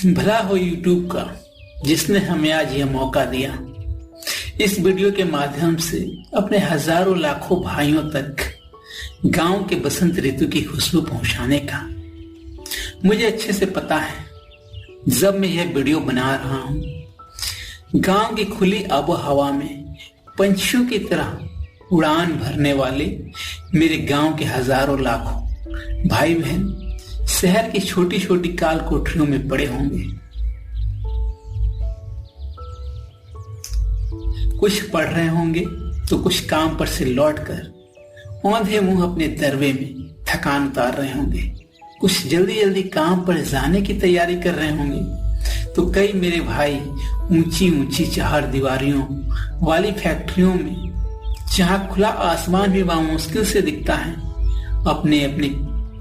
भला हो यूट्यूब का जिसने हमें आज यह मौका दिया इस वीडियो के माध्यम से अपने हजारों लाखों भाइयों तक गांव के बसंत ऋतु की खुशबू पहुंचाने का। मुझे अच्छे से पता है जब मैं यह वीडियो बना रहा हूं, गांव की खुली आबो हवा में पंछियों की तरह उड़ान भरने वाले मेरे गांव के हजारों लाखों भाई बहन शहर की छोटी छोटी काल कोठरियों में पड़े होंगे। कुछ पढ़ रहे होंगे तो कुछ काम पर से लौटकर औंधे मुंह अपने दरवे में थकान उतार रहे होंगे। कुछ जल्दी जल्दी काम पर जाने की तैयारी कर रहे होंगे तो कई मेरे भाई ऊंची ऊंची चार दीवारियों वाली फैक्ट्रियों में, जहां खुला आसमान भी मुश्किल से दिखता है, अपने अपने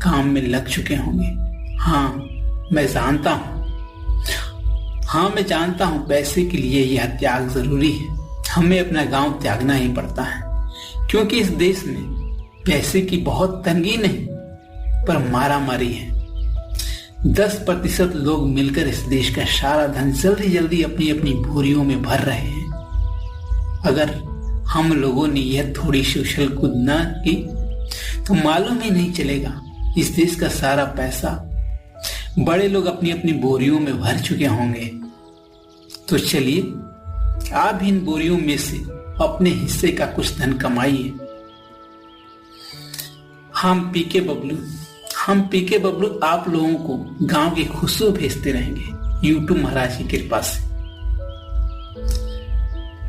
काम में लग चुके होंगे। हाँ मैं जानता हूं पैसे के लिए यह त्याग जरूरी है। हमें अपना गांव त्यागना ही पड़ता है क्योंकि इस देश में पैसे की बहुत तंगी नहीं पर मारामारी है। 10% लोग मिलकर इस देश का सारा धन जल्दी जल्दी अपनी अपनी बोरियों में भर रहे हैं। अगर हम लोगों ने यह थोड़ी सी उछल कूद न की तो मालूम ही नहीं चलेगा इस देश का सारा पैसा बड़े लोग अपनी अपनी बोरियों में भर चुके होंगे। तो चलिए आप इन बोरियों में से अपने हिस्से का कुछ धन कमाइए। हम पीके बबलू आप लोगों को गांव की खुशबू भेजते रहेंगे यूट्यूब महाराज की कृपा से।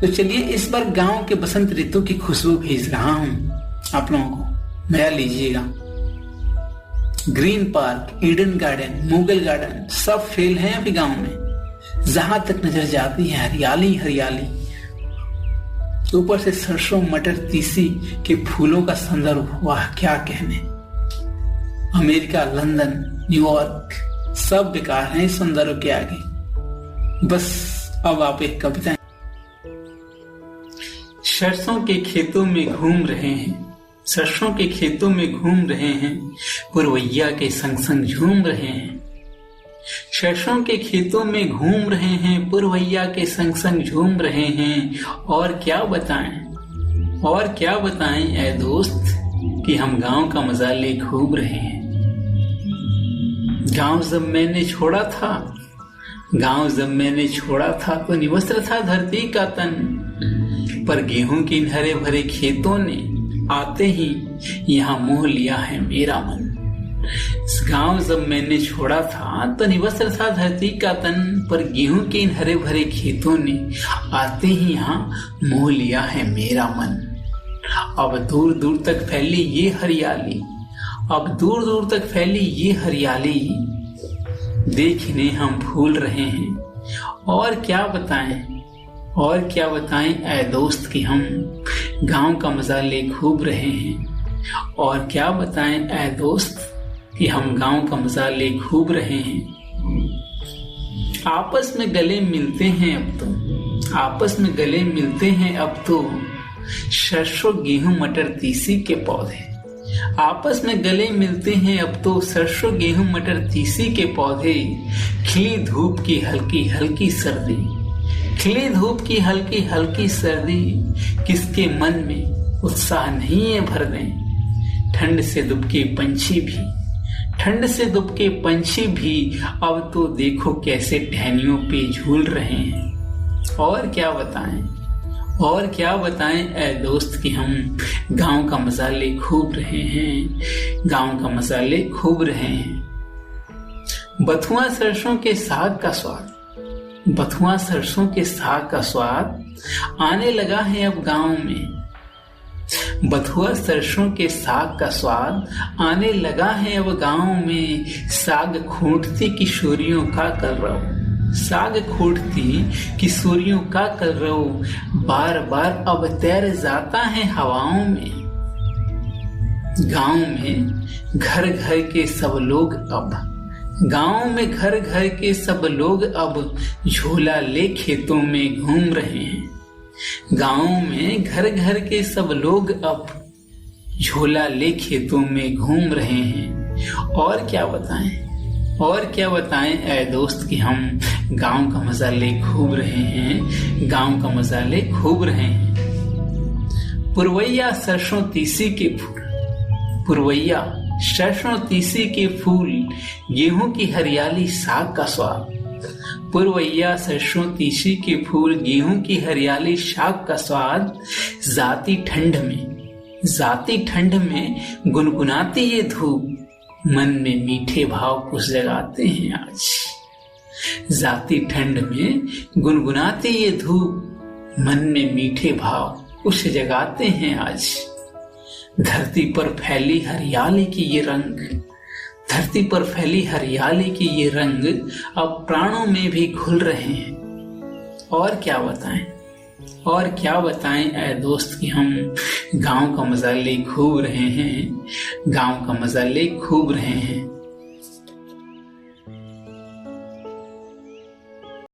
तो चलिए इस बार गांव के बसंत ऋतु की खुशबू भेज रहा हूं आप लोगों को, मजा लीजिएगा। Green park, Eden garden, Mughal garden सब फेल हैं अभी गांव में। जहां तक नजर जाती है हरियाली हरियाली, ऊपर से सरसों मटर तीसी के फूलों का संदर्भ, वाह क्या कहने। अमेरिका, लंदन, न्यूयॉर्क सब बेकार हैं इस संदर्भ के आगे। बस अब आप एक कविता। सरसों के खेतों में घूम रहे हैं, पुरवैया के संग संग झूम रहे हैं। सरसों के खेतों में घूम रहे हैं, पुरवैया के संग संग झूम रहे हैं। और क्या बताएं ऐ दोस्त कि हम गांव का मजा ले खूब रहे हैं। गांव जब मैंने छोड़ा था तो निवस्त्र था धरती का तन, पर गेहूं के इन हरे भरे खेतों ने आते ही यहाँ मोह लिया है मेरा मन। गांव जब मैंने छोड़ा था तो निवस्त्र था धरती का तन, पर गेहूं के इन हरे भरे खेतों ने आते ही यहाँ मोह लिया है मेरा मन। अब दूर दूर तक फैली ये हरियाली देखने हम भूल रहे हैं। और क्या बताएं ऐ दोस्त कि हम गांव का मजा ले खूब रहे हैं। और क्या बताएं ऐ दोस्त कि हम गांव का मजा ले खूब रहे हैं। आपस में गले मिलते हैं अब तो सरसों गेहूं मटर तीसी के पौधे। आपस में गले मिलते हैं अब तो सरसों गेहूं मटर तीसी के पौधे। खिली धूप की हल्की हल्की सर्दी किसके मन में उत्साह नहीं है भर दें। ठंड से दुबके पंछी भी अब तो देखो कैसे टहनियों पे झूल रहे हैं। और क्या बताएं ऐ दोस्त कि हम गांव का मजा ले खूब रहे हैं। बथुआ सरसों के साग का स्वाद आने लगा है अब गांव में। साग खोटती किशोरियों का कलरव बार बार अब तैर जाता है हवाओं में। गांव में घर घर के सब लोग अब झोला ले खेतों में घूम रहे हैं। और क्या बताएं और क्या बताएं ऐ दोस्त कि हम गांव का मजा ले खूब रहे हैं, गांव का मजा ले खूब रहे हैं। पुरवैया सरसों तीसी के फूल, पुरवैया सरसों तीसी के फूल, गेहूं की हरियाली साग का स्वाद। पुरवैया सरसों तीसी के फूल, गेहूं की हरियाली साग का स्वाद। जाती ठंड में गुनगुनाती ये धूप, मन में मीठे भाव कुछ जगाते हैं आज। जाती ठंड में गुनगुनाती ये धूप, मन में मीठे भाव कुछ जगाते हैं आज। धरती पर फैली हरियाली की ये रंग, धरती पर फैली हरियाली की ये रंग अब प्राणों में भी घुल रहे हैं। और क्या बताएं ऐ दोस्त कि हम गांव का मजा ले खूब रहे हैं, गांव का मजा ले खूब रहे हैं।